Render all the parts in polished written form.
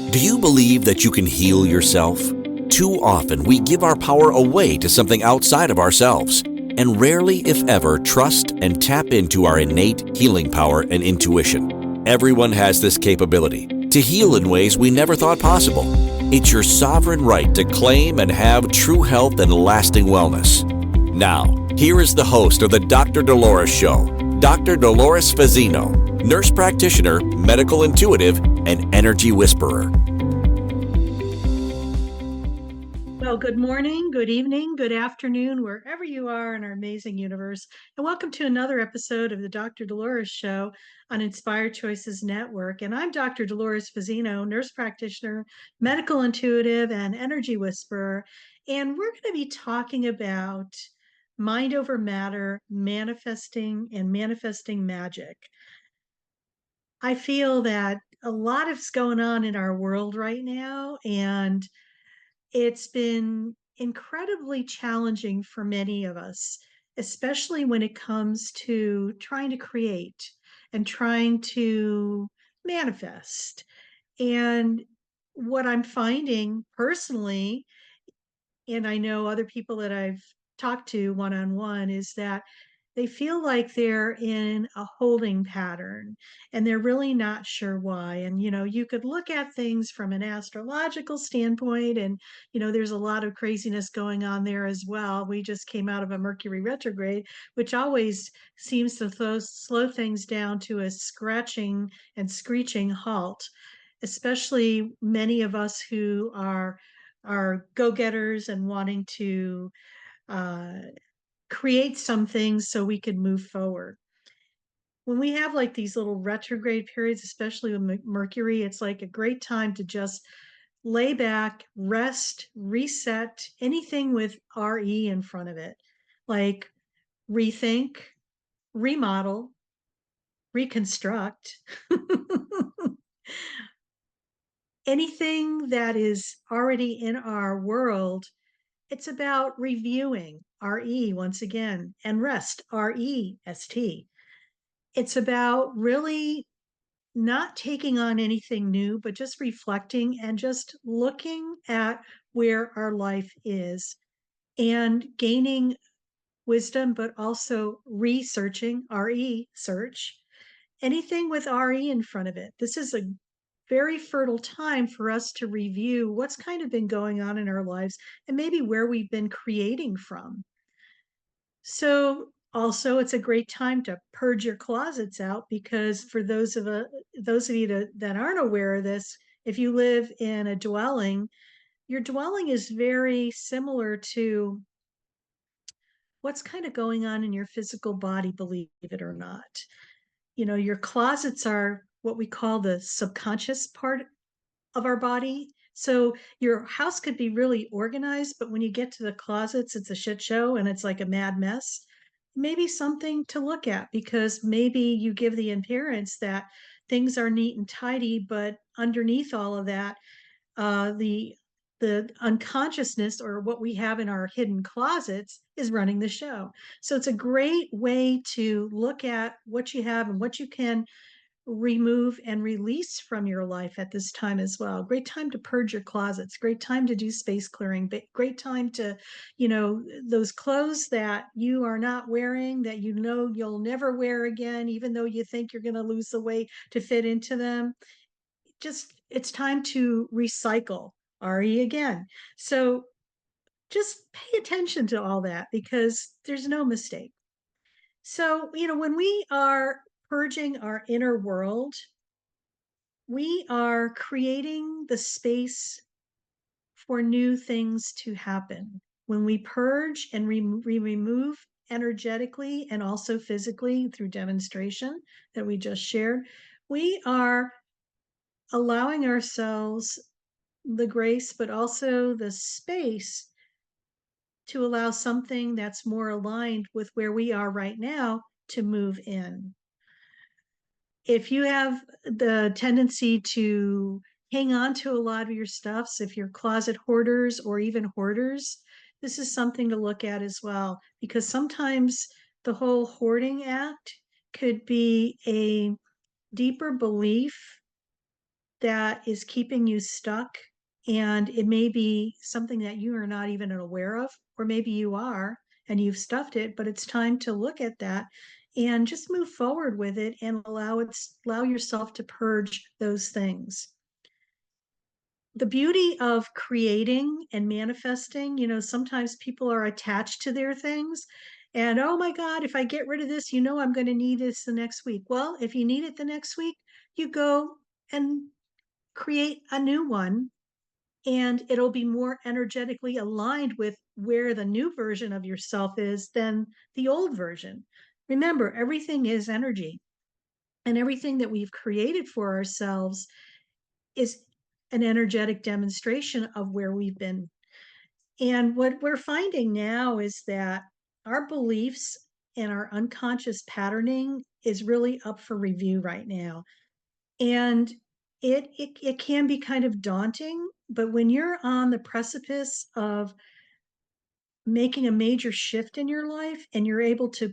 Do you believe that you can heal yourself? Too often we give our power away to something outside of ourselves, and rarely, if ever, trust and tap into our innate healing power and intuition. Everyone has this capability to heal in ways we never thought possible. It's your sovereign right to claim and have true health and lasting wellness. Now, here is the host of the Dr. Dolores Show, Dr. Dolores Fazzino, nurse practitioner, medical intuitive, and energy whisperer. Well, good morning, good evening, good afternoon, wherever you are in our amazing universe. And welcome to another episode of the Dr. Dolores Show on Inspired Choices Network. And I'm Dr. Dolores Fazzino, nurse practitioner, medical intuitive, and energy whisperer. And we're going to be talking about mind over matter, manifesting, and manifesting magic. I feel that a lot is going on in our world right now, and it's been incredibly challenging for many of us, especially when it comes to trying to create and trying to manifest. And what I'm finding personally, and I know other people that I've talked to one on one, is that they feel like they're in a holding pattern and they're really not sure why. And, you could look at things from an astrological standpoint, and, there's a lot of craziness going on there as well. We just came out of a Mercury retrograde, which always seems to slow things down to a scratching and screeching halt, especially many of us who are go-getters and wanting to uh, create some things so we can move forward. When we have like these little retrograde periods, especially with Mercury, it's like a great time to just lay back, rest, reset, anything with RE in front of it, like rethink, remodel, reconstruct. Anything that is already in our world. It's about reviewing, RE once again, and rest, REST. It's about really not taking on anything new, but just reflecting and just looking at where our life is and gaining wisdom, but also researching, RE search, anything with RE in front of it. This is a very fertile time for us to review what's kind of been going on in our lives and maybe where we've been creating from. So also it's a great time to purge your closets out, because for those of you that aren't aware of this, if you live in a dwelling, your dwelling is very similar to what's kind of going on in your physical body, believe it or not. Your closets are what we call the subconscious part of our body. So your house could be really organized, but when you get to the closets, it's a shit show and it's like a mad mess. Maybe something to look at, because maybe you give the appearance that things are neat and tidy, but underneath all of that, the unconsciousness, or what we have in our hidden closets, is running the show. So it's a great way to look at what you have and what you can remove and release from your life at this time as well. Great time to purge your closets, great time to do space clearing, great time to, those clothes that you are not wearing, that you'll never wear again, even though you think you're going to lose the weight to fit into them. Just, it's time to recycle, RE again. So just pay attention to all that, because there's no mistake. So, when we are purging our inner world, we are creating the space for new things to happen. When we purge and we remove energetically and also physically through demonstration that we just shared, we are allowing ourselves the grace, but also the space to allow something that's more aligned with where we are right now to move in. If you have the tendency to hang on to a lot of your stuffs, if you're closet hoarders or even hoarders, this is something to look at as well, because sometimes the whole hoarding act could be a deeper belief that is keeping you stuck. And it may be something that you are not even aware of, or maybe you are and you've stuffed it, but it's time to look at that and just move forward with it and allow yourself to purge those things. The beauty of creating and manifesting, sometimes people are attached to their things. And oh my God, if I get rid of this, I'm going to need this the next week. Well, if you need it the next week, you go and create a new one, and it'll be more energetically aligned with where the new version of yourself is than the old version. Remember, everything is energy, and everything that we've created for ourselves is an energetic demonstration of where we've been. And what we're finding now is that our beliefs and our unconscious patterning is really up for review right now. And it can be kind of daunting, but when you're on the precipice of making a major shift in your life and you're able to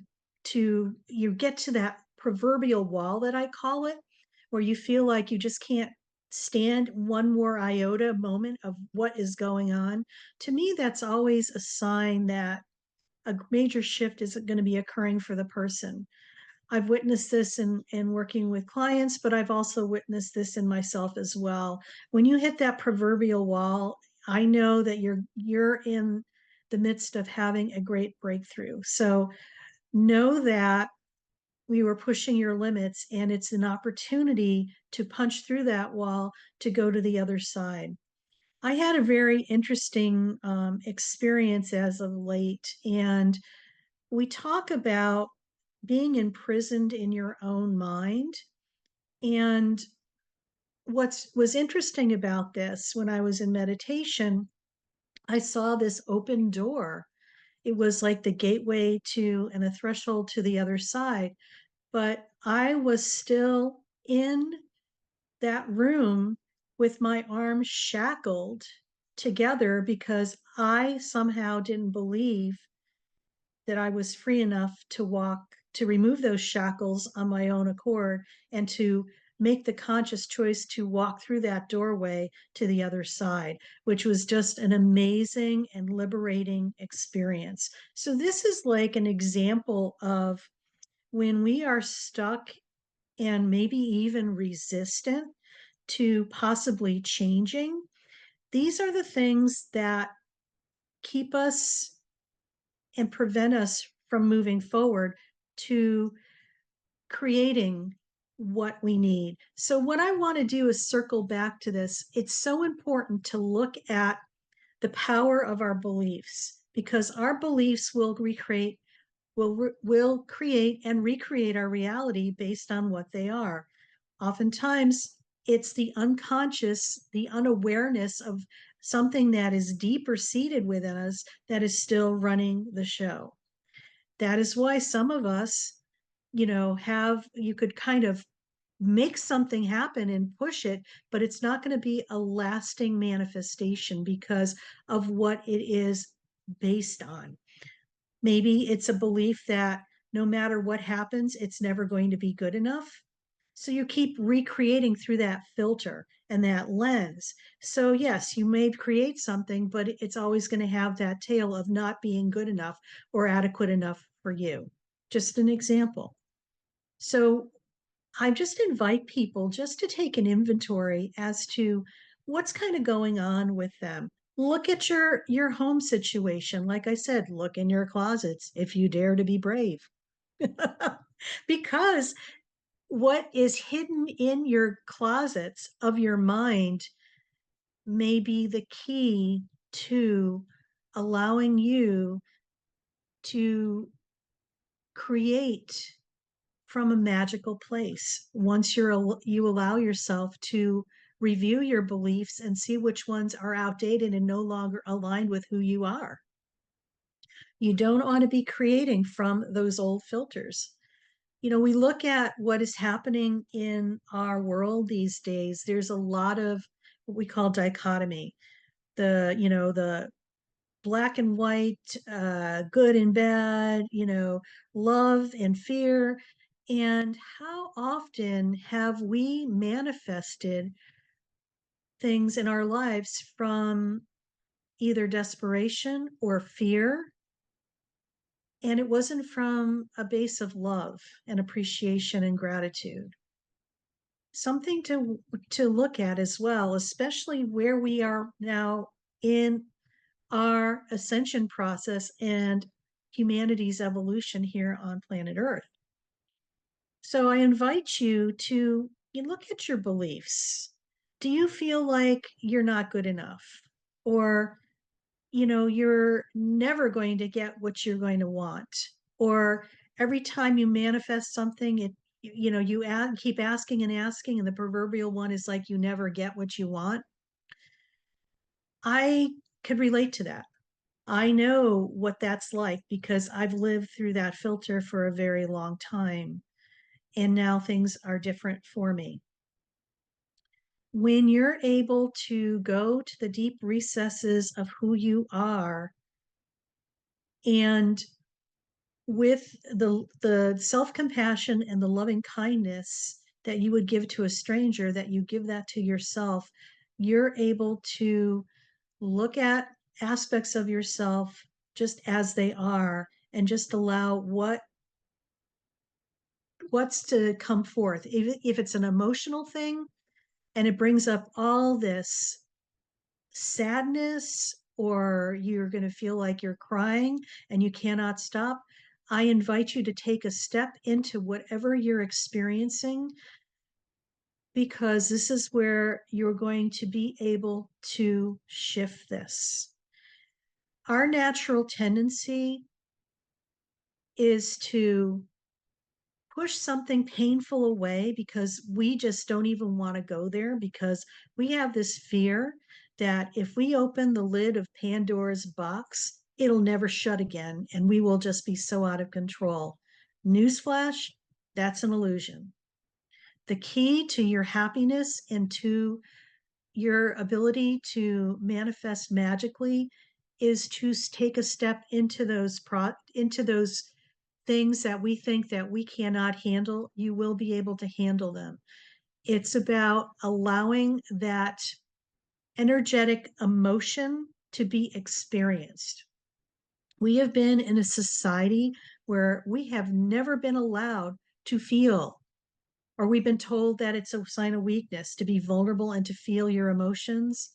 you get to that proverbial wall that I call it, where you feel like you just can't stand one more iota moment of what is going on, to me that's always a sign that a major shift is going to be occurring for the person. I've witnessed this in working with clients, but I've also witnessed this in myself as well. When you hit that proverbial wall, I know that you're in the midst of having a great breakthrough. So know that we were pushing your limits, and it's an opportunity to punch through that wall to go to the other side. I had a very interesting experience as of late, and we talk about being imprisoned in your own mind. And what was interesting about this, when I was in meditation, I saw this open door. It was like the gateway to and a threshold to the other side. But I was still in that room with my arms shackled together because I somehow didn't believe that I was free enough to to remove those shackles on my own accord and to make the conscious choice to walk through that doorway to the other side, which was just an amazing and liberating experience. So, this is like an example of when we are stuck and maybe even resistant to possibly changing. These are the things that keep us and prevent us from moving forward to creating what we need. So, what I want to do is circle back to this. It's so important to look at the power of our beliefs, because our beliefs will create and recreate our reality based on what they are. Oftentimes, it's the unconscious, the unawareness of something that is deeper seated within us that is still running the show. That is why some of us, you could kind of make something happen and push it, but it's not going to be a lasting manifestation because of what it is based on. Maybe it's a belief that no matter what happens, it's never going to be good enough. So you keep recreating through that filter and that lens. So, yes, you may create something, but it's always going to have that tail of not being good enough or adequate enough for you. Just an example. So, I just invite people just to take an inventory as to what's kind of going on with them. Look at your home situation. Like I said, look in your closets if you dare to be brave. Because what is hidden in your closets of your mind may be the key to allowing you to create from a magical place once you allow yourself to review your beliefs and see which ones are outdated and no longer aligned with who you are. You don't want to be creating from those old filters. We look at what is happening in our world these days. There's a lot of what we call dichotomy. The black and white, good and bad, love and fear. And how often have we manifested things in our lives from either desperation or fear. And it wasn't from a base of love and appreciation and gratitude. Something to look at as well, especially where we are now in our ascension process and humanity's evolution here on planet Earth. So I invite you look at your beliefs. Do you feel like you're not good enough? Or, you're never going to get what you're going to want? Or every time you manifest something, keep asking and asking, and the proverbial one is like you never get what you want. I could relate to that. I know what that's like because I've lived through that filter for a very long time. And now things are different for me. When you're able to go to the deep recesses of who you are, and with the self-compassion and the loving kindness that you would give to a stranger, that you give that to yourself, you're able to look at aspects of yourself just as they are and just allow what's to come forth. If it's an emotional thing and it brings up all this sadness, or you're going to feel like you're crying and you cannot stop, I invite you to take a step into whatever you're experiencing, because this is where you're going to be able to shift this. Our natural tendency is to push something painful away because we just don't even want to go there, because we have this fear that if we open the lid of Pandora's box, it'll never shut again and we will just be so out of control. Newsflash, that's an illusion. The key to your happiness and to your ability to manifest magically is to take a step into those things that we think that we cannot handle. You will be able to handle them. It's about allowing that energetic emotion to be experienced. We have been in a society where we have never been allowed to feel, or we've been told that it's a sign of weakness to be vulnerable and to feel your emotions.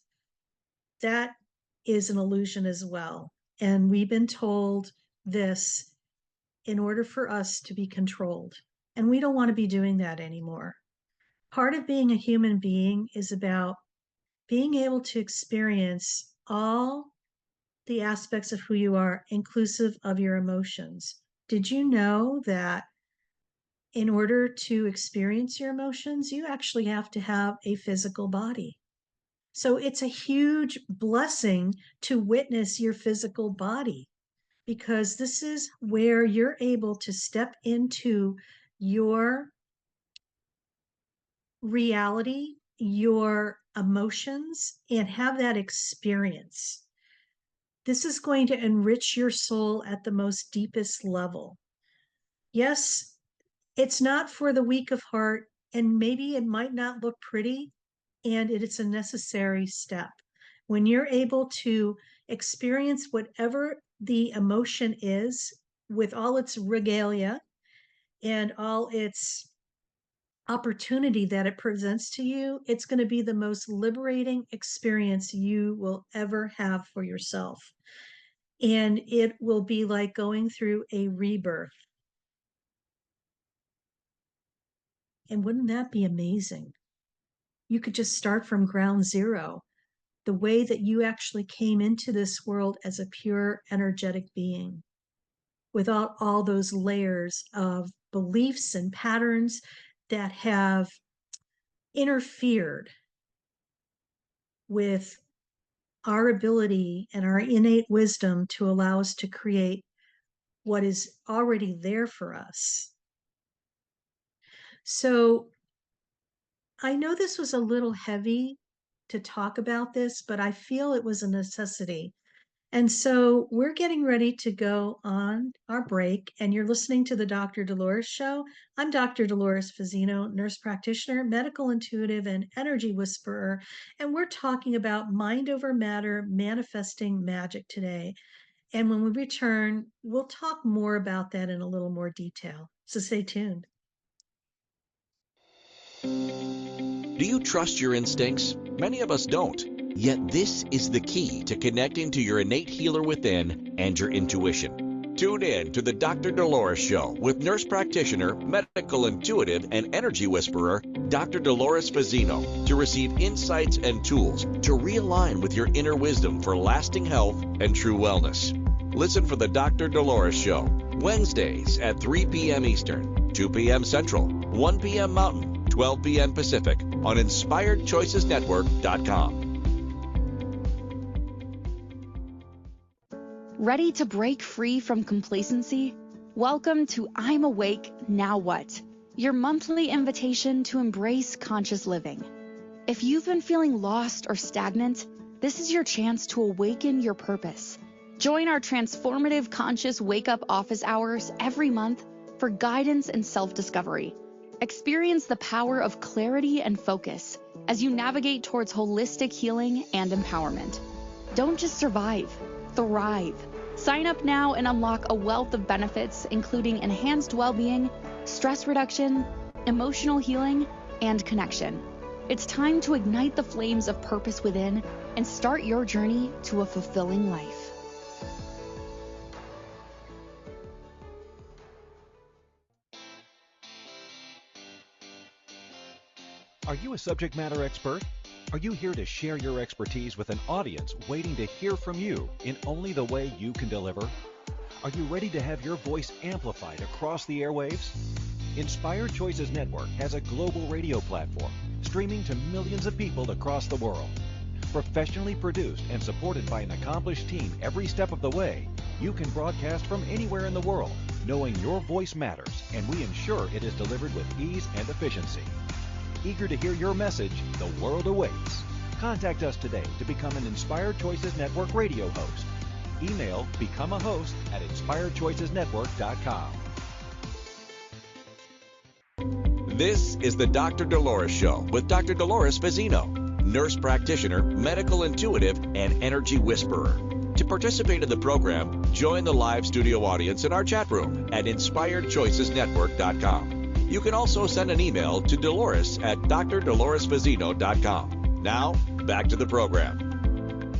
That is an illusion as well. And we've been told this in order for us to be controlled. And we don't want to be doing that anymore. Part of being a human being is about being able to experience all the aspects of who you are, inclusive of your emotions. Did you know that in order to experience your emotions, you actually have to have a physical body? So it's a huge blessing to witness your physical body, because this is where you're able to step into your reality, your emotions, and have that experience. This is going to enrich your soul at the most deepest level. Yes, it's not for the weak of heart, and maybe it might not look pretty, and it's a necessary step. When you're able to experience whatever the emotion is with all its regalia and all its opportunity that it presents to you, it's going to be the most liberating experience you will ever have for yourself. And it will be like going through a rebirth. And wouldn't that be amazing? You could just start from ground zero, the way that you actually came into this world as a pure energetic being, without all those layers of beliefs and patterns that have interfered with our ability and our innate wisdom to allow us to create what is already there for us. So I know this was a little heavy to talk about this, but I feel it was a necessity. And so we're getting ready to go on our break, and you're listening to the Dr. Dolores Show. I'm Dr. Dolores Fazzino, nurse practitioner, medical intuitive, and energy whisperer. And we're talking about mind over matter, manifesting magic today. And when we return, we'll talk more about that in a little more detail. So stay tuned. Do you trust your instincts? Many of us don't. Yet this is the key to connecting to your innate healer within and your intuition. Tune in to the Dr. Dolores Show with nurse practitioner, medical intuitive, and energy whisperer, Dr. Dolores Fazzino, to receive insights and tools to realign with your inner wisdom for lasting health and true wellness. Listen for the Dr. Dolores Show, Wednesdays at 3 p.m. Eastern, 2 p.m. Central, 1 p.m. Mountain, 12 p.m. Pacific on InspiredChoicesNetwork.com. Ready to break free from complacency? Welcome to I'm Awake, Now What? Your monthly invitation to embrace conscious living. If you've been feeling lost or stagnant, this is your chance to awaken your purpose. Join our transformative conscious wake-up office hours every month for guidance and self-discovery. Experience the power of clarity and focus as you navigate towards holistic healing and empowerment. Don't just survive, thrive. Sign up now and unlock a wealth of benefits, including enhanced well-being, stress reduction, emotional healing, and connection. It's time to ignite the flames of purpose within and start your journey to a fulfilling life. Are you a subject matter expert? Are you here to share your expertise with an audience waiting to hear from you in only the way you can deliver? Are you ready to have your voice amplified across the airwaves? Inspired Choices Network has a global radio platform streaming to millions of people across the world. Professionally produced and supported by an accomplished team every step of the way, you can broadcast from anywhere in the world, knowing your voice matters, and we ensure it is delivered with ease and efficiency. Eager to hear your message, the world awaits. Contact us today to become an Inspired Choices Network radio host. Email become a host at inspiredchoicesnetwork.com. This is the Dr. Dolores Show with Dr. Dolores Fazzino, nurse practitioner, medical intuitive, and energy whisperer. To participate in the program, join the live studio audience in our chat room at inspiredchoicesnetwork.com. You can also send an email to Dolores at drdoloresfazzino.com. Now, back to the program.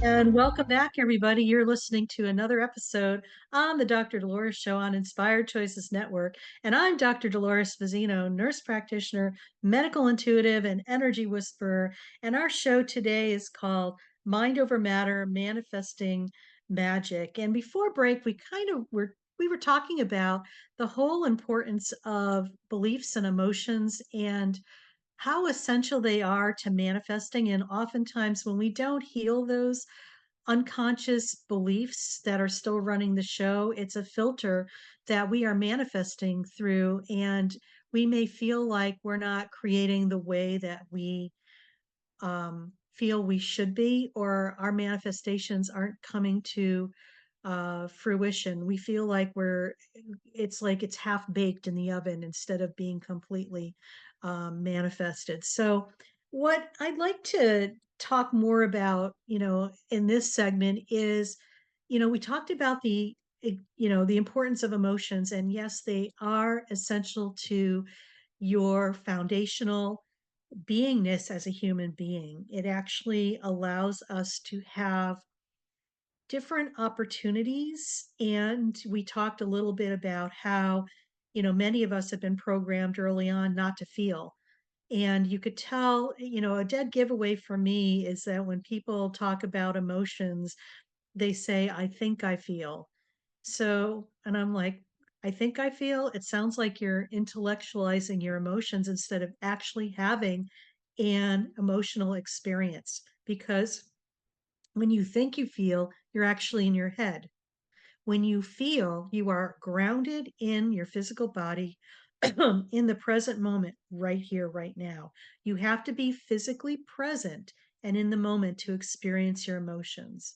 And welcome back, everybody. You're listening to another episode on the Dr. Dolores Show on Inspired Choices Network. And I'm Dr. Dolores Fazzino, nurse practitioner, medical intuitive, and energy whisperer. And our show today is called Mind Over Matter, Manifesting Magic. And before break, we were talking about the whole importance of beliefs and emotions and how essential they are to manifesting. And oftentimes, when we don't heal those unconscious beliefs that are still running the show, it's a filter that we are manifesting through. And we may feel like we're not creating the way that we feel we should be, or our manifestations aren't coming to fruition. We feel like it's half baked in the oven instead of being completely manifested. So, what I'd like to talk more about, in this segment is, we talked about the importance of emotions, and yes, they are essential to your foundational beingness as a human being. It actually allows us to have different opportunities. And we talked a little bit about how, many of us have been programmed early on not to feel. And you could tell, a dead giveaway for me is that when people talk about emotions, they say, I think I feel. So, and I'm like, I think I feel, it sounds like you're intellectualizing your emotions instead of actually having an emotional experience. Because when you think you feel, you're actually in your head. When you feel, you are grounded in your physical body in the present moment, right here, right now. You have to be physically present and in the moment to experience your emotions.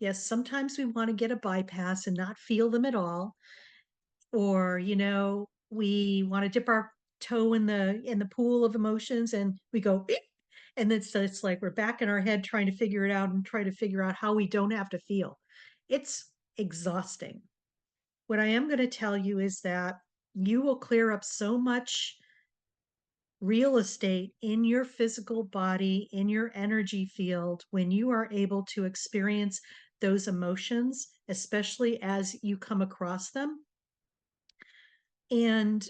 Yes, sometimes we want to get a bypass and not feel them at all. Or, we want to dip our toe in the pool of emotions and we go, "Beep," and then so it's like we're back in our head trying to figure it out and try to figure out how we don't have to feel. It's exhausting. What I am going to tell you is that you will clear up so much real estate in your physical body, in your energy field, when you are able to experience those emotions, especially as you come across them. And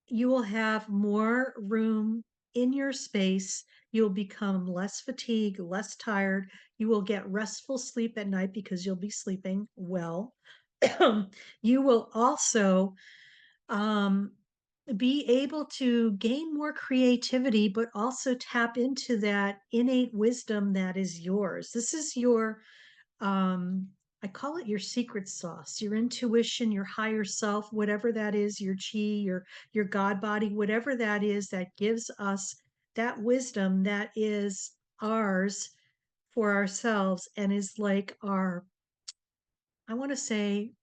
you will have more room in your space. You'll become less fatigued, less tired. You will get restful sleep at night because you'll be sleeping well. You will also um, be able to gain more creativity, but also tap into that innate wisdom that is yours. This is your um I call it your secret sauce, your intuition, your higher self, whatever that is, your chi, your God body, whatever that is that gives us that wisdom that is ours for ourselves and is like our, I want to say,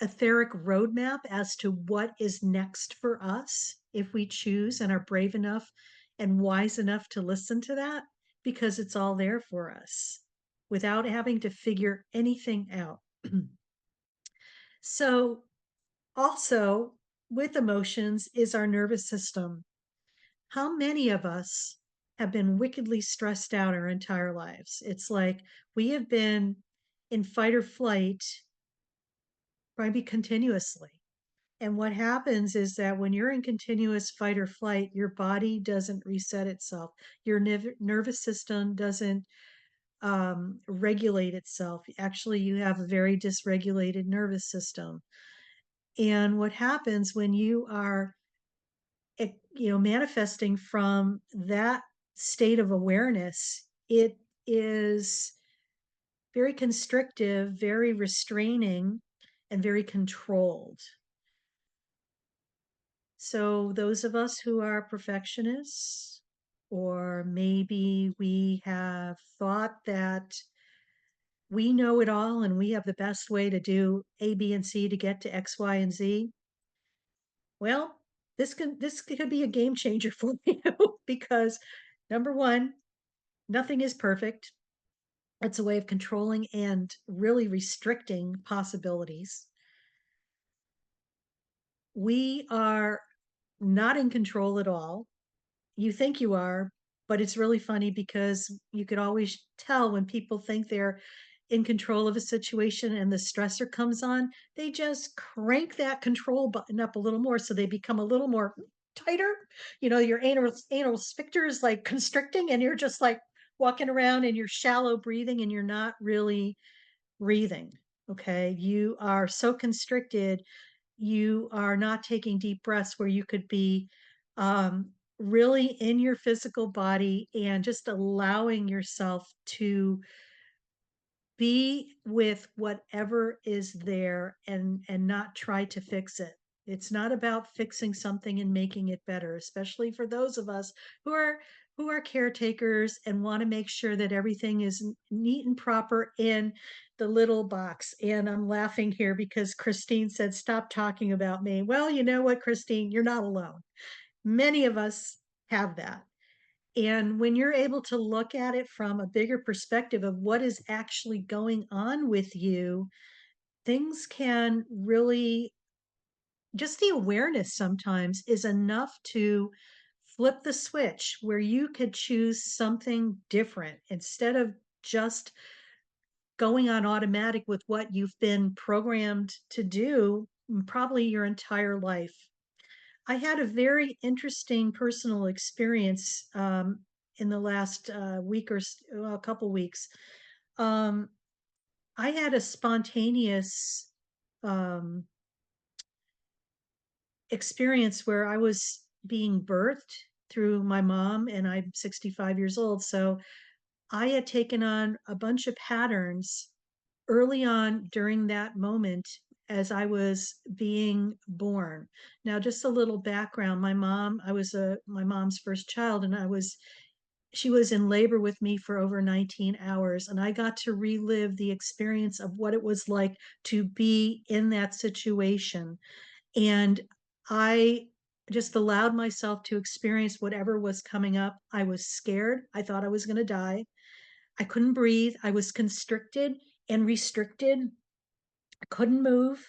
etheric roadmap as to what is next for us if we choose and are brave enough and wise enough to listen to that, because it's all there for us without having to figure anything out. So, also with emotions is our nervous system. How many of us have been wickedly stressed out our entire lives? It's like we have been in fight or flight, maybe continuously. And what happens is that when you're in continuous fight or flight, your body doesn't reset itself. Your nervous system doesn't regulate itself. Actually, you have a very dysregulated nervous system. And what happens when you are, manifesting from that state of awareness, it is very constrictive, very restraining, and very controlled. So, those of us who are perfectionists, or maybe we have thought that we know it all and we have the best way to do A, B, and C to get to X, Y, and Z. Well, this could be a game changer for you because number one, nothing is perfect. It's a way of controlling and really restricting possibilities. We are not in control at all. You think you are, but it's really funny because you could always tell when people think they're in control of a situation and the stressor comes on, they just crank that control button up a little more so they become a little more tighter. Your anal sphincter is like constricting and you're just like walking around and you're shallow breathing and you're not really breathing. Okay. You are so constricted, you are not taking deep breaths where you could be really in your physical body and just allowing yourself to be with whatever is there and not try to fix it. It's not about fixing something and making it better, especially for those of us who are caretakers and want to make sure that everything is neat and proper in the little box. And I'm laughing here because Christine said, "Stop talking about me." Well, you know what, Christine, you're not alone. Many of us have that. And when you're able to look at it from a bigger perspective of what is actually going on with you, things can really, just the awareness sometimes is enough to flip the switch where you could choose something different instead of just going on automatic with what you've been programmed to do probably your entire life. I had a very interesting personal experience in the last week or a couple weeks. Um, I had a spontaneous um, experience where I was being birthed through my mom, and I'm 65 years old. So I had taken on a bunch of patterns early on during that moment as I was being born. Now, just a little background. My mom's first child, and she was in labor with me for over 19 hours, and I got to relive the experience of what it was like to be in that situation. And I just allowed myself to experience whatever was coming up. I was scared. I thought I was going to die. I couldn't breathe. I was constricted and restricted. I couldn't move.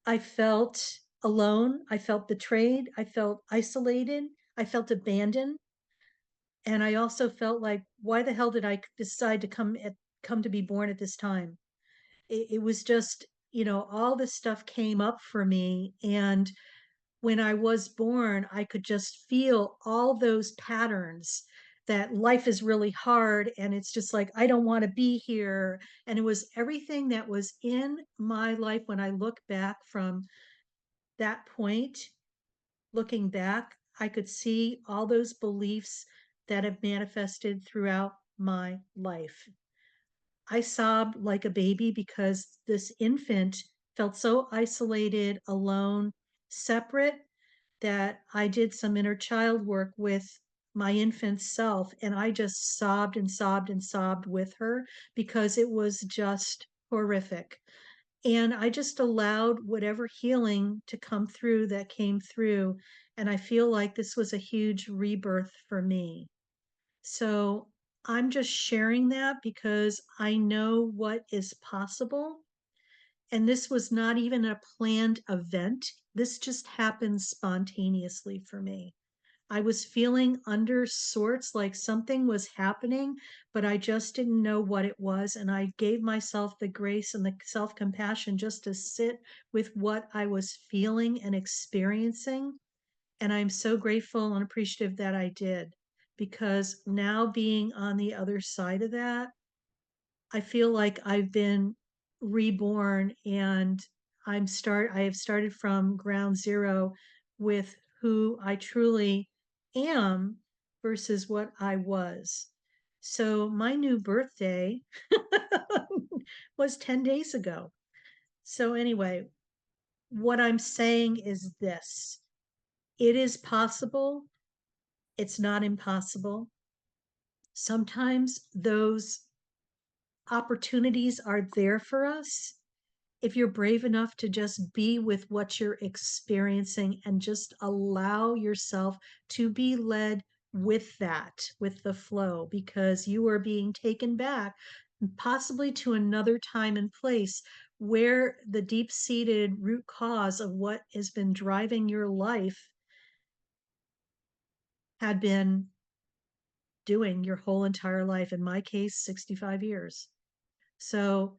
I felt alone. I felt betrayed. I felt isolated. I felt abandoned. And I also felt like, why the hell did I decide to come to be born at this time? It was just, all this stuff came up for me. And when I was born, I could just feel all those patterns that life is really hard. And it's just like, I don't want to be here. And it was everything that was in my life when I look back from that point, looking back, I could see all those beliefs that have manifested throughout my life. I sobbed like a baby because this infant felt so isolated, alone, separate, that I did some inner child work with my infant self. And I just sobbed and sobbed and sobbed with her because it was just horrific. And I just allowed whatever healing to come through that came through. And I feel like this was a huge rebirth for me. So I'm just sharing that because I know what is possible. And this was not even a planned event. This just happened spontaneously for me. I was feeling under sorts, like something was happening, but I just didn't know what it was. And I gave myself the grace and the self compassion just to sit with what I was feeling and experiencing. And I'm so grateful and appreciative that I did, because now being on the other side of that, I feel like I've been reborn, and I have started from ground zero with who I truly am versus what I was. So my new birthday was 10 days ago. So anyway, what I'm saying is this. It is possible. It's not impossible. Sometimes those opportunities are there for us if you're brave enough to just be with what you're experiencing and just allow yourself to be led with that, with the flow, because you are being taken back, possibly to another time and place where the deep seated root cause of what has been driving your life had been doing your whole entire life. In my case, 65 years. So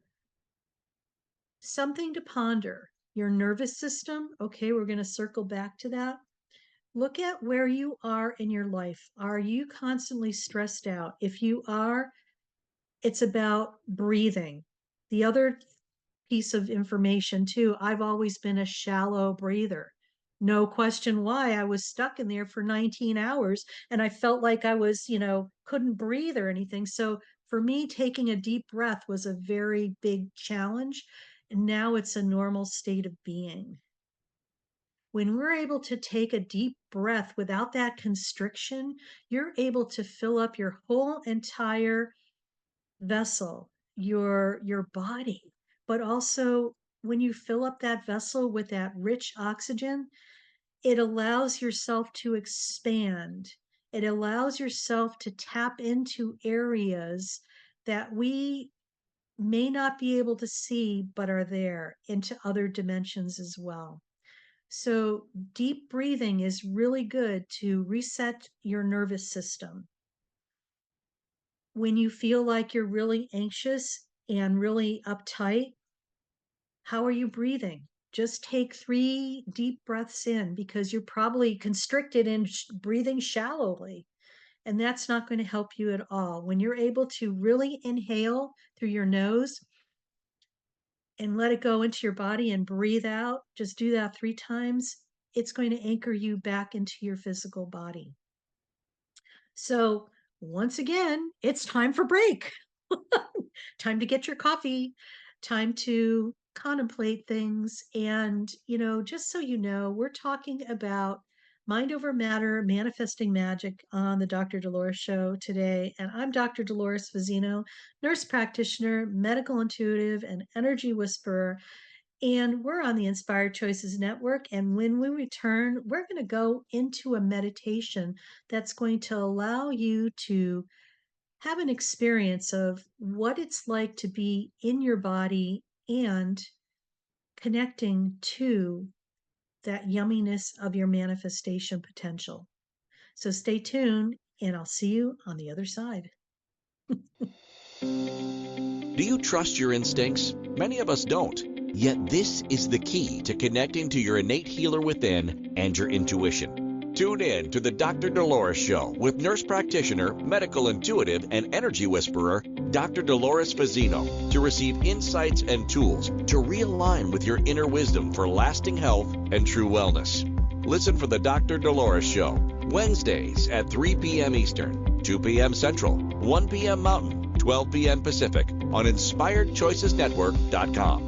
something to ponder. Your nervous system, okay, we're going to circle back to that. Look at where you are in your life. Are you constantly stressed out? If you are, it's about breathing. The other piece of information, too, I've always been a shallow breather. No question why. I was stuck in there for 19 hours and I felt like I was, couldn't breathe or anything. So for me, taking a deep breath was a very big challenge. And now it's a normal state of being. When we're able to take a deep breath without that constriction, you're able to fill up your whole entire vessel, your body. But also, when you fill up that vessel with that rich oxygen, it allows yourself to expand. It allows yourself to tap into areas that we may not be able to see but are there, into other dimensions as well. So deep breathing is really good to reset your nervous system. When you feel like you're really anxious and really uptight, how are you breathing? Just take 3 deep breaths in, because you're probably constricted and breathing shallowly. And that's not going to help you at all. When you're able to really inhale through your nose and let it go into your body and breathe out, just do that 3 times. It's going to anchor you back into your physical body. So once again, it's time for break. Time to get your coffee, time to contemplate things. And, just so you know, we're talking about Mind Over Matter, Manifesting Magic on the Dr. Dolores Show today. And I'm Dr. Dolores Fazzino, nurse practitioner, medical intuitive, and energy whisperer. And we're on the Inspired Choices Network. And when we return, we're going to go into a meditation that's going to allow you to have an experience of what it's like to be in your body and connecting to that yumminess of your manifestation potential. So stay tuned, and I'll see you on the other side. Do you trust your instincts? Many of us don't. Yet this is the key to connecting to your innate healer within and your intuition. Tune in to the Dr. Dolores Show with nurse practitioner, medical intuitive, and energy whisperer, Dr. Dolores Fazzino, to receive insights and tools to realign with your inner wisdom for lasting health and true wellness. Listen for the Dr. Dolores Show, Wednesdays at 3 p.m. Eastern, 2 p.m. Central, 1 p.m. Mountain, 12 p.m. Pacific on InspiredChoicesNetwork.com.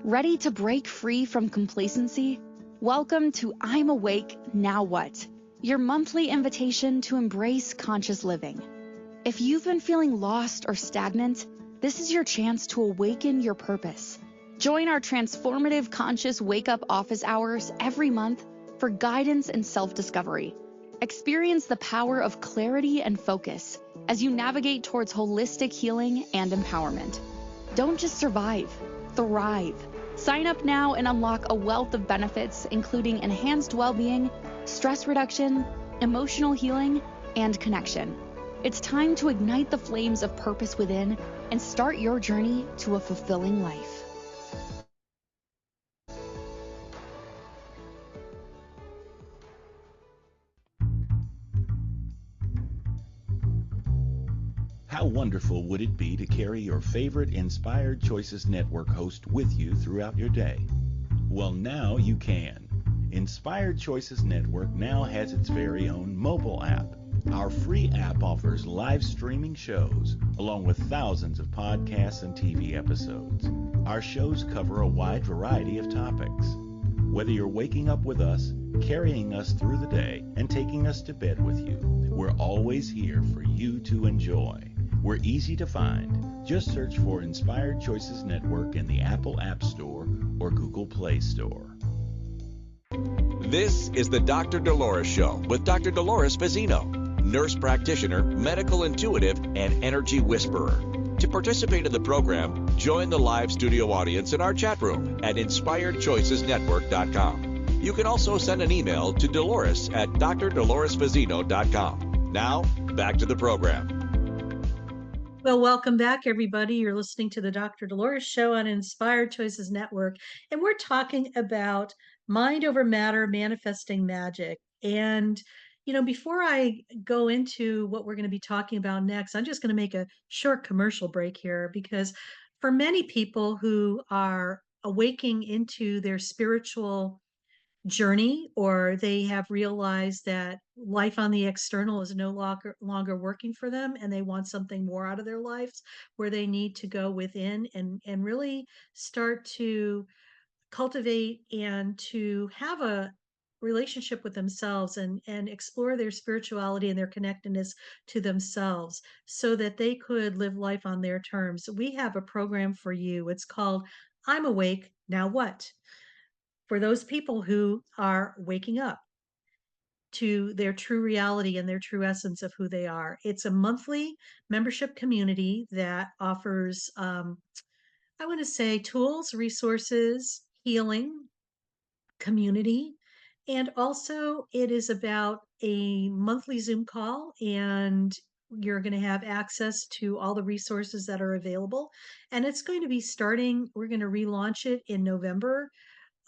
Ready to break free from complacency? Welcome to I'm Awake, Now What? Your monthly invitation to embrace conscious living. If you've been feeling lost or stagnant, this is your chance to awaken your purpose. Join our transformative conscious wake-up office hours every month for guidance and self-discovery. Experience the power of clarity and focus as you navigate towards holistic healing and empowerment. Don't just survive, thrive. Sign up now and unlock a wealth of benefits, including enhanced well-being, stress reduction, emotional healing, and connection. It's time to ignite the flames of purpose within and start your journey to a fulfilling life. How wonderful would it be to carry your favorite Inspired Choices Network host with you throughout your day? Well, now you can. Inspired Choices Network now has its very own mobile app. Our free app offers live streaming shows, along with thousands of podcasts and TV episodes. Our shows cover a wide variety of topics. Whether you're waking up with us, carrying us through the day, and taking us to bed with you, we're always here for you to enjoy. We're easy to find. Just search for Inspired Choices Network in the Apple App Store or Google Play Store. This is the Dr. Dolores Show with Dr. Dolores Fazzino, nurse practitioner, medical intuitive, and energy whisperer. To participate in the program, join the live studio audience in our chat room at InspiredChoicesNetwork.com. You can also send an email to Dolores at drdoloresfazzino.com. Now, back to the program. Well, welcome back, everybody. You're listening to the Dr. Dolores Show on Inspired Choices Network, and we're talking about mind over matter, manifesting magic. And, before I go into what we're going to be talking about next, I'm just going to make a short commercial break here because for many people who are awaking into their spiritual journey, or they have realized that life on the external is no longer working for them and they want something more out of their lives, where they need to go within and really start to cultivate and to have a relationship with themselves and explore their spirituality and their connectedness to themselves so that they could live life on their terms. We have a program for you. It's called I'm Awake, Now What? For those people who are waking up to their true reality and their true essence of who they are. It's a monthly membership community that offers, I want to say, tools, resources, healing, community. And also, it is about a monthly Zoom call, and you're going to have access to all the resources that are available. And it's going to be starting, we're going to relaunch it in November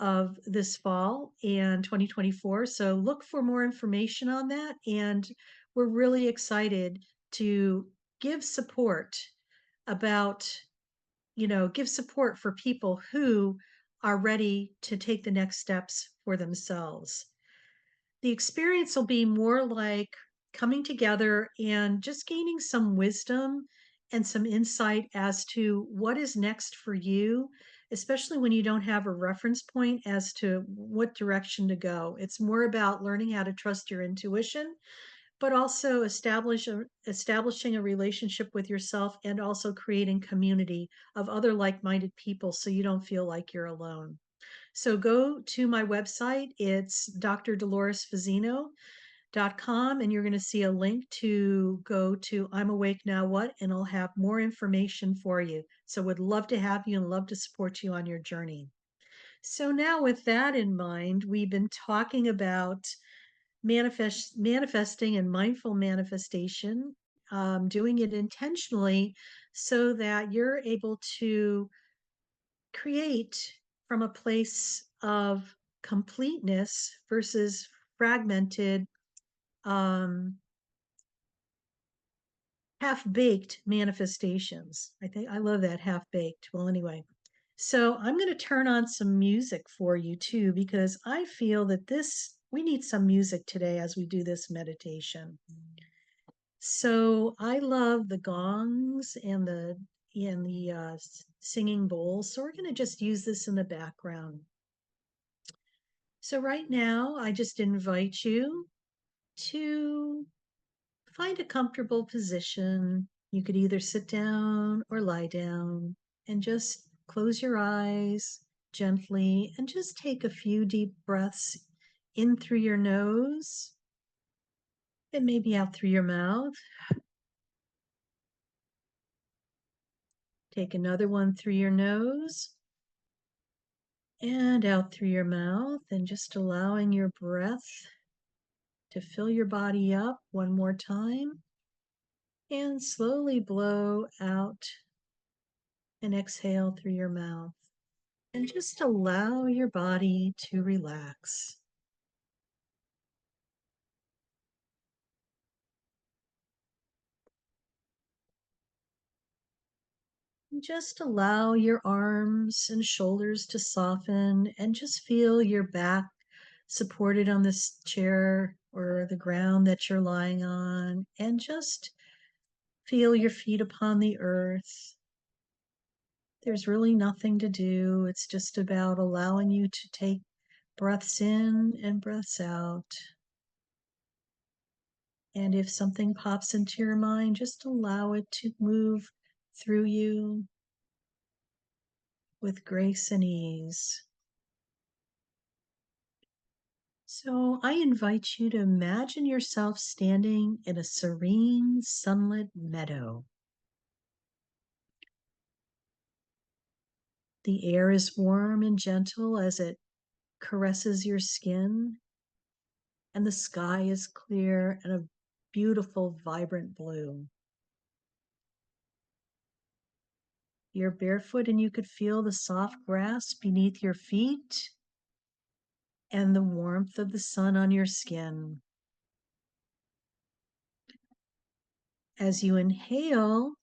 of this fall and 2024. So look for more information on that. And we're really excited to give support about, give support for people who are ready to take the next steps for themselves. The experience will be more like coming together and just gaining some wisdom and some insight as to what is next for you, especially when you don't have a reference point as to what direction to go. It's more about learning how to trust your intuition, but also establishing a relationship with yourself and also creating community of other like-minded people so you don't feel like you're alone. So go to my website. It's drdoloresfazzino.com, and you're going to see a link to go to I'm Awake Now What, and I'll have more information for you. So would love to have you and love to support you on your journey. So now with that in mind, we've been talking about manifesting and mindful manifestation, doing it intentionally so that you're able to create from a place of completeness versus fragmented, um, half-baked manifestations. I think I love that half-baked. Well, anyway, so I'm going to turn on some music for you too, because I feel that we need some music today as we do this meditation. So I love the gongs and the singing bowls. So we're going to just use this in the background. So right now, I just invite you to find a comfortable position. You could either sit down or lie down and just close your eyes gently and just take a few deep breaths in through your nose and maybe out through your mouth. Take another one through your nose and out through your mouth, and just allowing your breath to fill your body up one more time. And slowly blow out and exhale through your mouth. And just allow your body to relax. Just allow your arms and shoulders to soften and just feel your back supported on this chair or the ground that you're lying on, and just feel your feet upon the earth. There's really nothing to do. It's just about allowing you to take breaths in and breaths out. And if something pops into your mind, just allow it to move through you with grace and ease. So I invite you to imagine yourself standing in a serene, sunlit meadow. The air is warm and gentle as it caresses your skin, and the sky is clear and a beautiful, vibrant blue. You're barefoot and you could feel the soft grass beneath your feet and the warmth of the sun on your skin. As you inhale,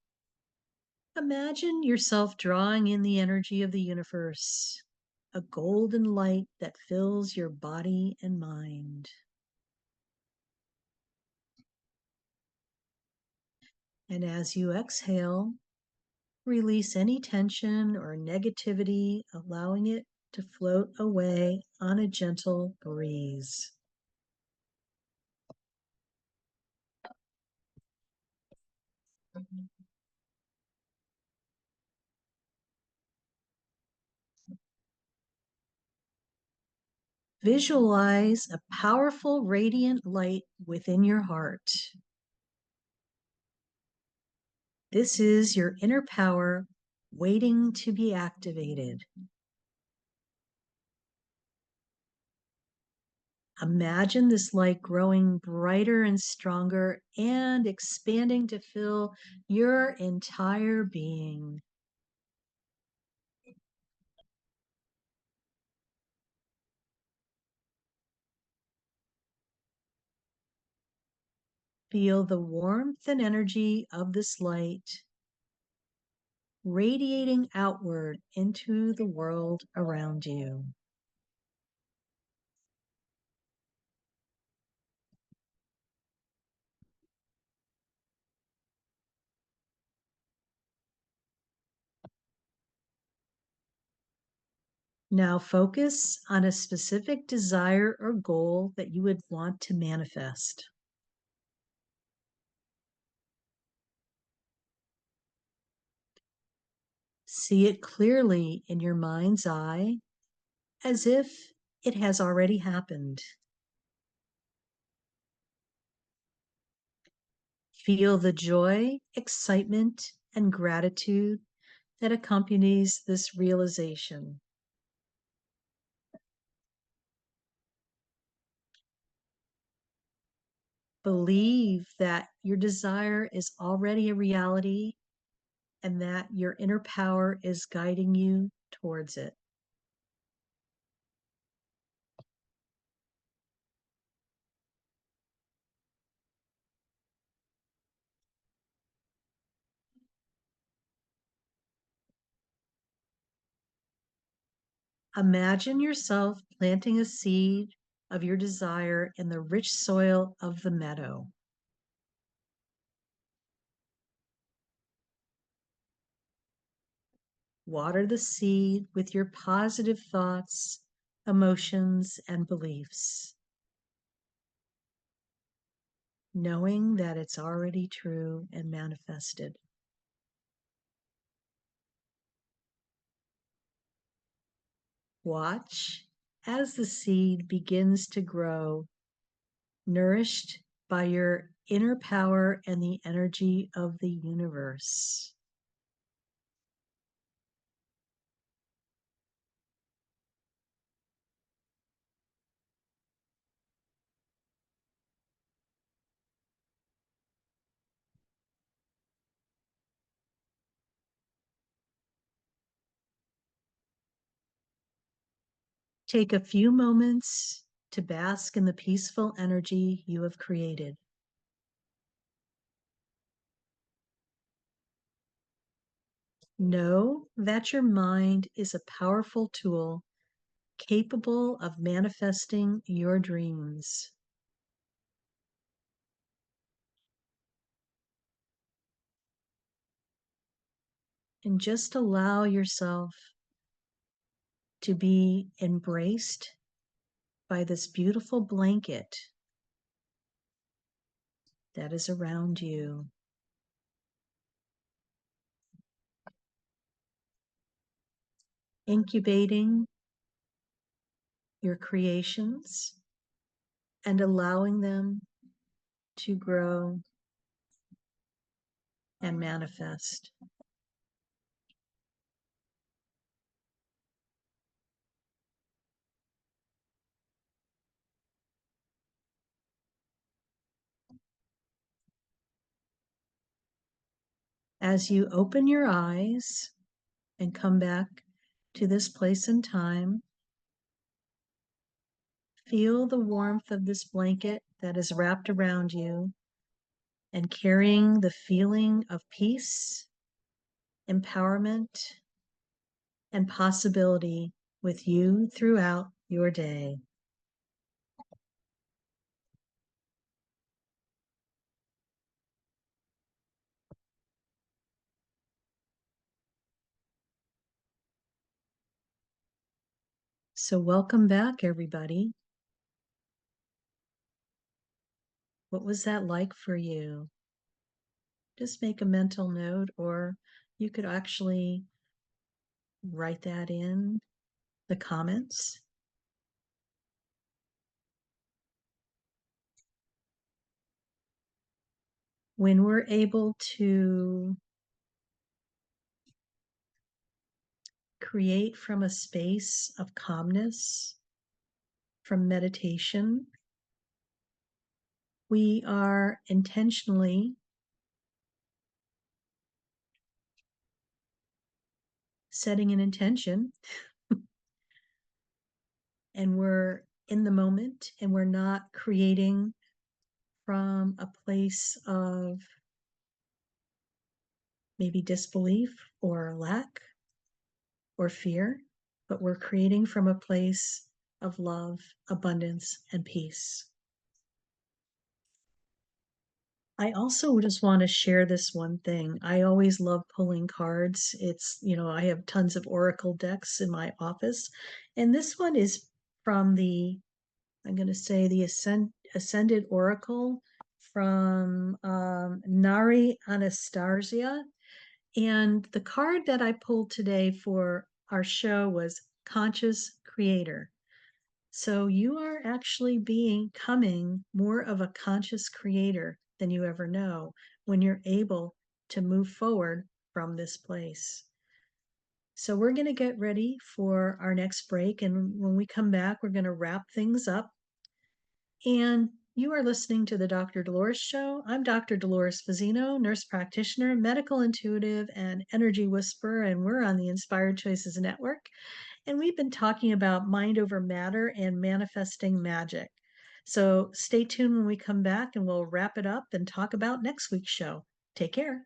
imagine yourself drawing in the energy of the universe, a golden light that fills your body and mind. And as you exhale, release any tension or negativity, allowing it to float away on a gentle breeze. Visualize a powerful, radiant light within your heart. This is your inner power waiting to be activated. Imagine this light growing brighter and stronger and expanding to fill your entire being. Feel the warmth and energy of this light radiating outward into the world around you. Now focus on a specific desire or goal that you would want to manifest. See it clearly in your mind's eye as if it has already happened. Feel the joy, excitement, and gratitude that accompanies this realization. Believe that your desire is already a reality and that your inner power is guiding you towards it. Imagine yourself planting a seed of your desire in the rich soil of the meadow. Water the seed with your positive thoughts, emotions, and beliefs, knowing that it's already true and manifested. Watch as the seed begins to grow, nourished by your inner power and the energy of the universe. Take a few moments to bask in the peaceful energy you have created. Know that your mind is a powerful tool capable of manifesting your dreams. And just allow yourself to be embraced by this beautiful blanket that is around you. Incubating your creations and allowing them to grow and manifest. As you open your eyes and come back to this place and time, feel the warmth of this blanket that is wrapped around you and carrying the feeling of peace, empowerment, and possibility with you throughout your day. So welcome back, everybody. What was that like for you? Just make a mental note, or you could actually write that in the comments. When we're able to create from a space of calmness, from meditation, we are intentionally setting an intention and we're in the moment and we're not creating from a place of maybe disbelief or lack or fear, but we're creating from a place of love, abundance, and peace. I also just want to share this one thing. I always love pulling cards. I have tons of Oracle decks in my office. And this one is from I'm going to say the Ascended Oracle from Nari Anastasia. And the card that I pulled today for our show was Conscious Creator. So you are actually becoming more of a conscious creator than you ever know when you're able to move forward from this place. So we're going to get ready for our next break. And when we come back, we're going to wrap things up. And you are listening to the Dr. Dolores Show. I'm Dr. Dolores Fazzino, nurse practitioner, medical intuitive, and energy whisperer, and we're on the Inspired Choices Network. And we've been talking about mind over matter and manifesting magic. So stay tuned when we come back and we'll wrap it up and talk about next week's show. Take care.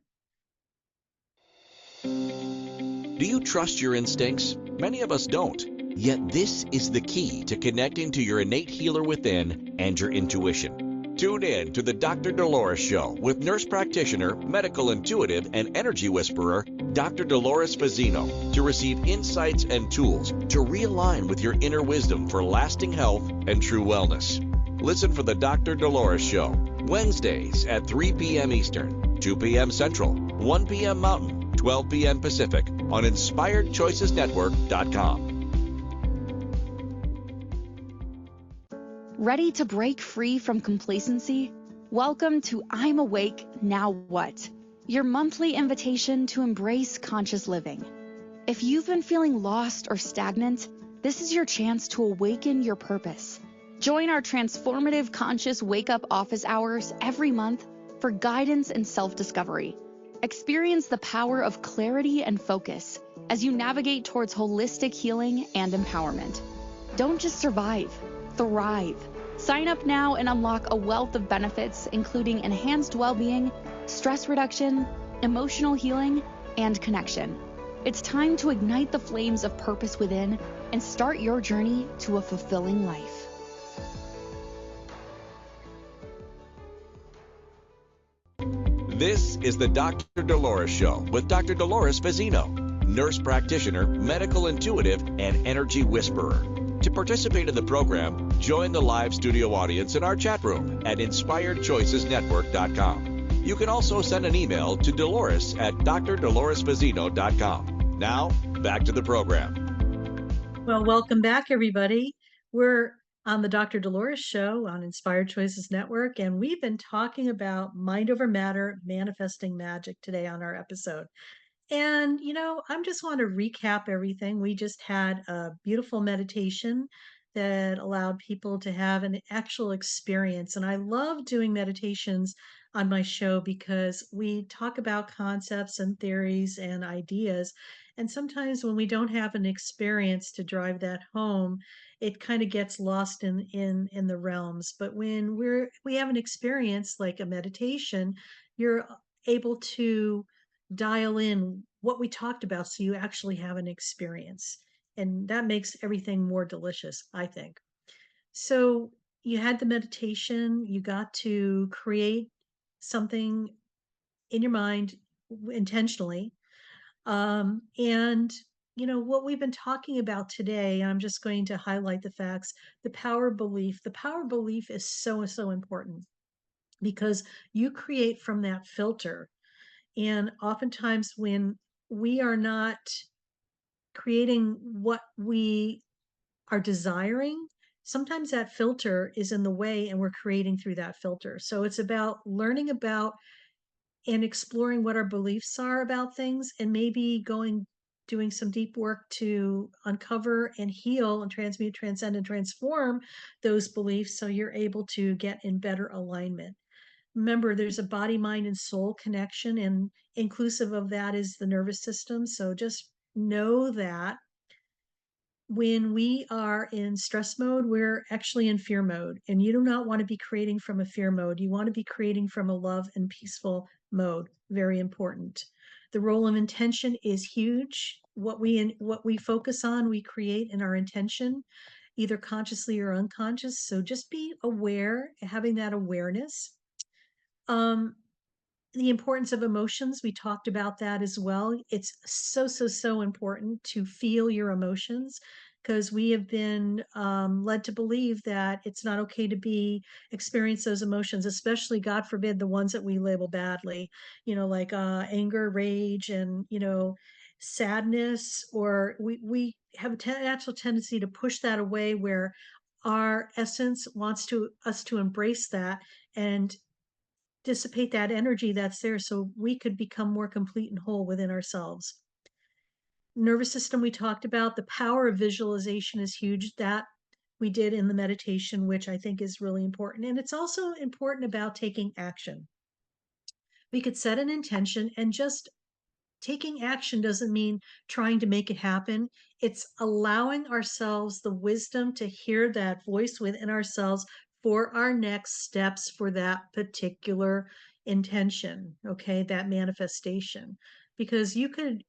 Do you trust your instincts? Many of us don't. Yet this is the key to connecting to your innate healer within and your intuition. Tune in to the Dr. Dolores Show with nurse practitioner, medical intuitive, and energy whisperer, Dr. Dolores Fazzino, to receive insights and tools to realign with your inner wisdom for lasting health and true wellness. Listen for the Dr. Dolores Show, Wednesdays at 3 p.m. Eastern, 2 p.m. Central, 1 p.m. Mountain, 12 p.m. Pacific on InspiredChoicesNetwork.com. Ready to break free from complacency? Welcome to I'm Awake, Now What? Your monthly invitation to embrace conscious living. If you've been feeling lost or stagnant, this is your chance to awaken your purpose. Join our transformative conscious wake-up office hours every month for guidance and self-discovery. Experience the power of clarity and focus as you navigate towards holistic healing and empowerment. Don't just survive, thrive. Sign up now and unlock a wealth of benefits, including enhanced well-being, stress reduction, emotional healing, and connection. It's time to ignite the flames of purpose within and start your journey to a fulfilling life. This is the Dr. Dolores Show with Dr. Dolores Fazzino, nurse practitioner, medical intuitive, and energy whisperer. To participate in the program, join the live studio audience in our chat room at InspiredChoicesNetwork.com. You can also send an email to Dolores at drdoloresfazzino.com. Now, back to the program. Well, welcome back, everybody. We're on the Dr. Dolores Show on Inspired Choices Network, and we've been talking about mind over matter, manifesting magic today on our episode. And, I just want to recap everything. We just had a beautiful meditation that allowed people to have an actual experience. And I love doing meditations on my show because we talk about concepts and theories and ideas. And sometimes when we don't have an experience to drive that home, it kind of gets lost in the realms. But when we have an experience like a meditation, you're able to dial in what we talked about so you actually have an experience. And that makes everything more delicious, I think. So you had the meditation, you got to create something in your mind intentionally. And what we've been talking about today, I'm just going to highlight the facts. The power belief. The power belief is so, so important because you create from that filter. And oftentimes, when we are not creating what we are desiring, sometimes that filter is in the way and we're creating through that filter. So it's about learning about and exploring what our beliefs are about things and maybe doing some deep work to uncover and heal and transmute, transcend, and transform those beliefs so you're able to get in better alignment. Remember, there's a body, mind, and soul connection, and inclusive of that is the nervous system. So just know that when we are in stress mode, we're actually in fear mode. And you do not want to be creating from a fear mode. You want to be creating from a love and peaceful mode. Very important. The role of intention is huge. What we focus on, we create in our intention, either consciously or unconscious. So just be aware, having that awareness. Um, the importance of emotions, we talked about that as well. It's so important to feel your emotions, because we have been led to believe that it's not okay to experience those emotions, especially, God forbid, the ones that we label badly, like anger, rage, and sadness. Or we have a natural tendency to push that away, where our essence wants us to embrace that and dissipate that energy that's there, so we could become more complete and whole within ourselves. Nervous system, we talked about. The power of visualization is huge. That we did in the meditation, which I think is really important. And it's also important about taking action. We could set an intention, and just taking action doesn't mean trying to make it happen. It's allowing ourselves the wisdom to hear that voice within ourselves for our next steps for that particular intention, okay, that manifestation. Because you could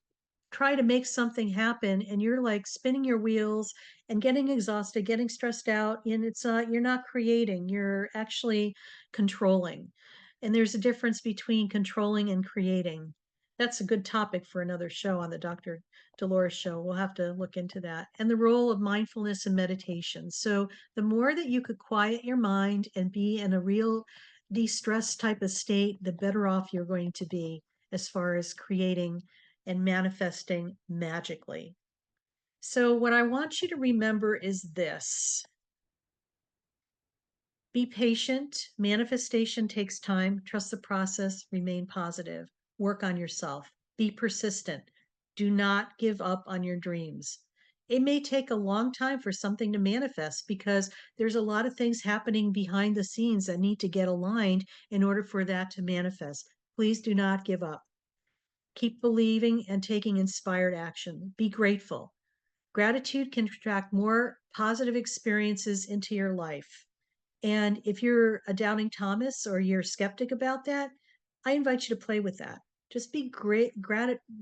try to make something happen and you're like spinning your wheels and getting exhausted, getting stressed out, and you're not creating, you're actually controlling. And there's a difference between controlling and creating. That's a good topic for another show on the Dr. Dolores show. We'll have to look into that. And the role of mindfulness and meditation. So the more that you could quiet your mind and be in a real de-stress type of state, the better off you're going to be as far as creating and manifesting magically. So, what I want you to remember is this: be patient. Manifestation takes time. Trust the process. Remain positive. Work on yourself. Be persistent. Do not give up on your dreams. It may take a long time for something to manifest, because there's a lot of things happening behind the scenes that need to get aligned in order for that to manifest. Please do not give up. Keep believing and taking inspired action. Be grateful. Gratitude can attract more positive experiences into your life. And if you're a doubting Thomas or you're skeptic about that, I invite you to play with that. Just be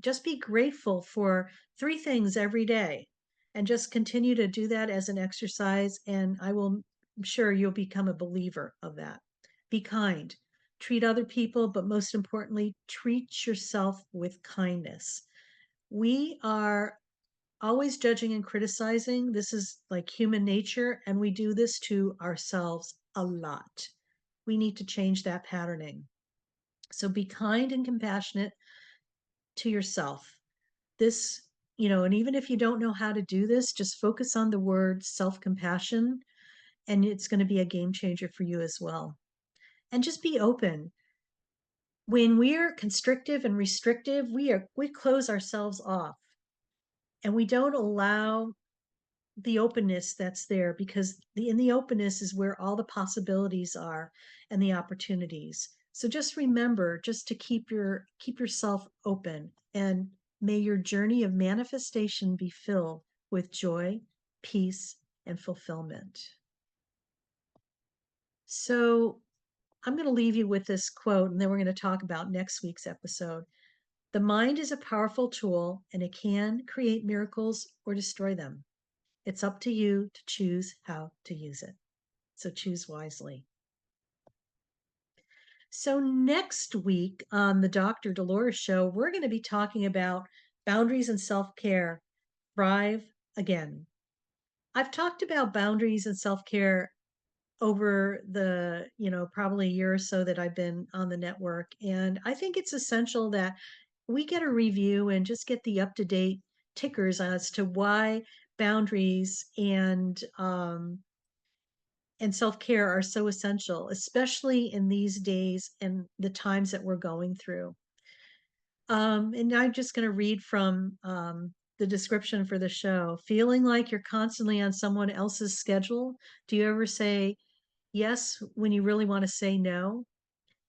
just be grateful for three things every day, and just continue to do that as an exercise. And I'm sure you'll become a believer of that. Be kind. Treat other people, but most importantly, treat yourself with kindness. We are always judging and criticizing. This is like human nature, and we do this to ourselves a lot. We need to change that patterning. So be kind and compassionate to yourself. This, and even if you don't know how to do this, just focus on the word self compassion, and it's going to be a game changer for you as well. And just be open. When we're constrictive and restrictive, we close ourselves off, and we don't allow the openness that's there, because in the openness is where all the possibilities are and the opportunities. So just remember, just to keep yourself open, and may your journey of manifestation be filled with joy, peace, and fulfillment. So I'm going to leave you with this quote, and then we're going to talk about next week's episode. The mind is a powerful tool, and it can create miracles or destroy them. It's up to you to choose how to use it. So choose wisely. So next week on the Dr. Dolores show, we're going to be talking about boundaries and self-care. Thrive again. I've talked about boundaries and self-care over the, probably a year or so that I've been on the network. And I think it's essential that we get a review and just get the up-to-date tickers as to why boundaries and self-care are so essential, especially in these days and the times that we're going through. And I'm just going to read from the description for the show. Feeling like you're constantly on someone else's schedule? Do you ever say yes when you really want to say no?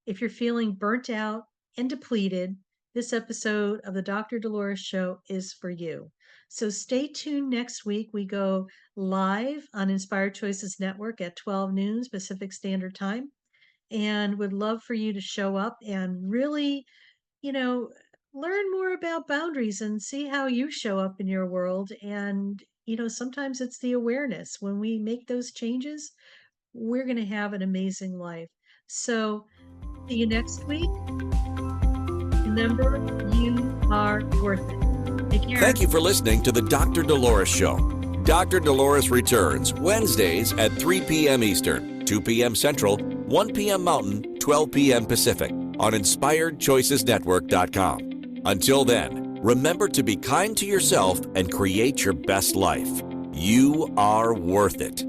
If you're feeling burnt out and depleted, this episode of the Dr. Dolores show is for you. So stay tuned next week. We go live on Inspired Choices Network at 12 noon Pacific Standard Time, and would love for you to show up and really, you know, learn more about boundaries and see how you show up in your world. And, sometimes it's the awareness. When we make those changes, we're going to have an amazing life. So See you next week. Remember, you are worth it. Take care. Thank you for listening to the Dr. Dolores Show. Dr. Dolores returns Wednesdays at 3 p.m. Eastern, 2 p.m. Central, 1 p.m. Mountain, 12 p.m. Pacific on InspiredChoicesNetwork.com. Until then, remember to be kind to yourself and create your best life. You are worth it.